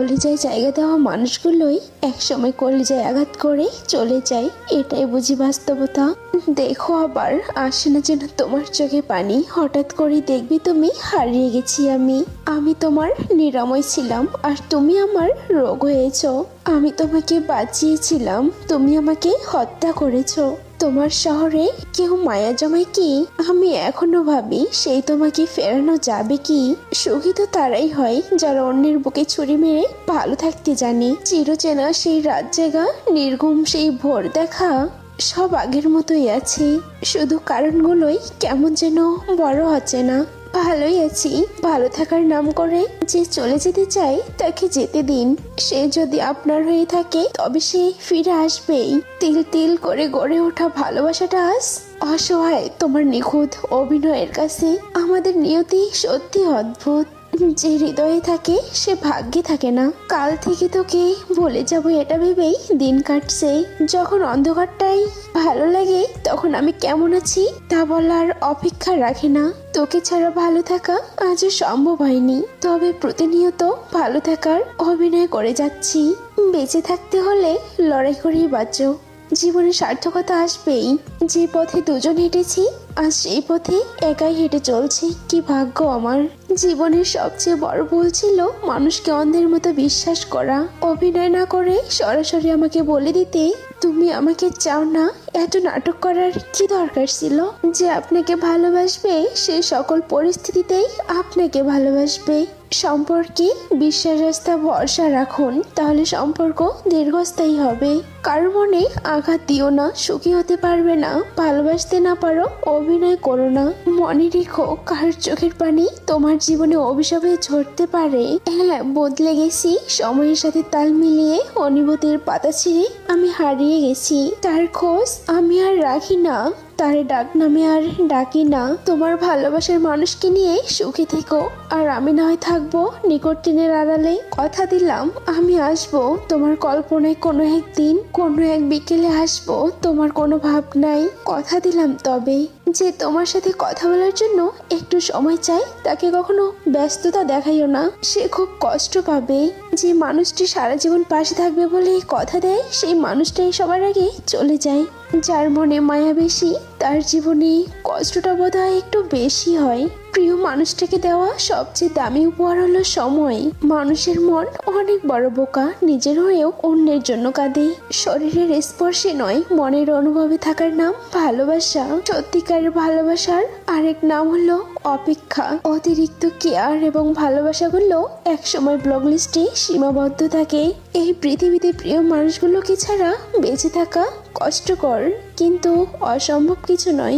কলিজায় জায়গা দেওয়া মানুষগুলোই একসময় কলিজায় আঘাত করে চলে যায়। এটাই বুঝি বাস্তবতা। দেখো আবার আসে না যেন তোমার চোখে পানি। হঠাৎ করে দেখবি তুমি হারিয়ে গেছি আমি তোমার নিরাময় ছিলাম আর তুমি আমার রোগ হয়েছ। আমি তোমাকে বাঁচিয়েছিলাম, তুমি আমাকে হত্যা করেছো। তোমার শহরে কেউ মায়া জমায় কি? আমি এখনো ভাবি সেই তোমাকে ফেরানো যাবে কি? সুখী তো তারাই হয় যারা অন্যের বুকে ছুরি মেরে ভালো থাকতে জানে। চিরচেনা সেই রাত জাগা, নির্ঘুম সেই ভোর দেখা সব আগের মতোই আছে, শুধু কারণগুলোই কেমন যেন বড় হচ্ছে না। ভালোই আছি, ভালো থাকার নাম করে যে চলে যেতে চাই তাকে যেতে দিন। সে যদি আপনার হয়ে থাকে তবে সে ফিরে আসবেই। তিল তিল করে গড়ে ওঠা ভালোবাসাটা আজ অসহায় তোমার নিখুঁত অভিনয়ের কাছে। আমাদের নিয়তি সত্যি অদ্ভুত। যে হৃদয়ে থাকে সে ভাগ্যে থাকে না। কাল থেকে তোকে ভুলে যাবো এটা ভেবেই দিন কাটছে। যখন অন্ধকারটাই ভালো লাগে তখন আমি কেমন আছি তা বলার অপেক্ষা রাখে না। তোকে ছাড়া ভালো থাকা আজও সম্ভব হয়নি, তবে প্রতিনিয়ত ভালো থাকার অভিনয় করে যাচ্ছি। বেঁচে থাকতে হলে লড়াই করেই বাঁচো। জীবনে সার্থকতা আসবেই। যে পথে দুজন হেঁটেছি আজ সেই পথে একাই হেঁটে চলছি। কি ভাগ্য আমার। জীবনের সবচেয়ে বড় ভুল ছিল মানুষকে অন্ধের মতো বিশ্বাস করা। অভিনয় না করে সরাসরি আমাকে বলে দিতে তুমি আমাকে চাও না। এত নাটক করার কি দরকার ছিল? যে আপনাকে ভালোবাসবে সে সকল পরিস্থিতিতেই আপনাকে ভালোবাসবে। সম্পর্কে বিশ্বাস রাস্তা ভরসা রাখুন, তাহলে সম্পর্ক দীর্ঘস্থায়ী হবে। কারো মনে আঘাত দিও না, সুখী হতে পারবে না। ভালোবাসতে না পারো, অভিনয় করো না। মনে রেখো কার চোখের পানি তোমার জীবনে অভিশাপে ঝরতে পারে। হ্যাঁ, বদলে গেছি, সময়ের সাথে তাল মিলিয়ে অনুভূতির পাতা ছিঁড়ে আমি হারিয়ে গেছি। তার খোঁজ আমি আর রাখি না, তার ডাক নামে আর ডাকি না। তোমার ভালোবাসার মানুষকে নিয়ে সুখী থেকো, আর আমি না হয় থাকবো নিকট টিনের আড়ালে। কথা দিলাম আমি আসবো তোমার কল্পনায় কোনো একদিন, কোনো এক বিকেলে আসবো তোমার কোনো ভাবনায়। কথা দিলাম তবে যে তোমার সাথে কথা বলার জন্য একটু সময় চাই তাকে কখনো ব্যস্ততা দেখাইও না, সে খুব কষ্ট পাবে। যে মানুষটি সারা জীবন পাশে থাকবে বলে কথা দেয় সেই মানুষটাই সবার আগে চলে যায়। যার মনে মায়া বেশি তার জীবনে কষ্টটা বোধহয় একটু বেশি হয়। প্রিয় মানুষটাকে দেওয়া সবচেয়ে দামি উপহার হলো সময়। মানুষের মন অনেক বড় বোকা, নিজের হয়েও অন্যের জন্য কাঁদে। শরীরের স্পর্শে নয়, মনের অনুভবে থাকার নাম ভালোবাসা। সত্যিকারের ভালোবাসার আরেক নাম হলো অপেক্ষা। অতিরিক্ত কেয়ার এবং ভালোবাসাগুলো একসময় ব্লক লিস্টে সীমাবদ্ধ থাকে। এই পৃথিবীতে প্রিয় মানুষগুলোকে ছাড়া বেঁচে থাকা কষ্টকর, কিন্তু অসম্ভব কিছু নয়।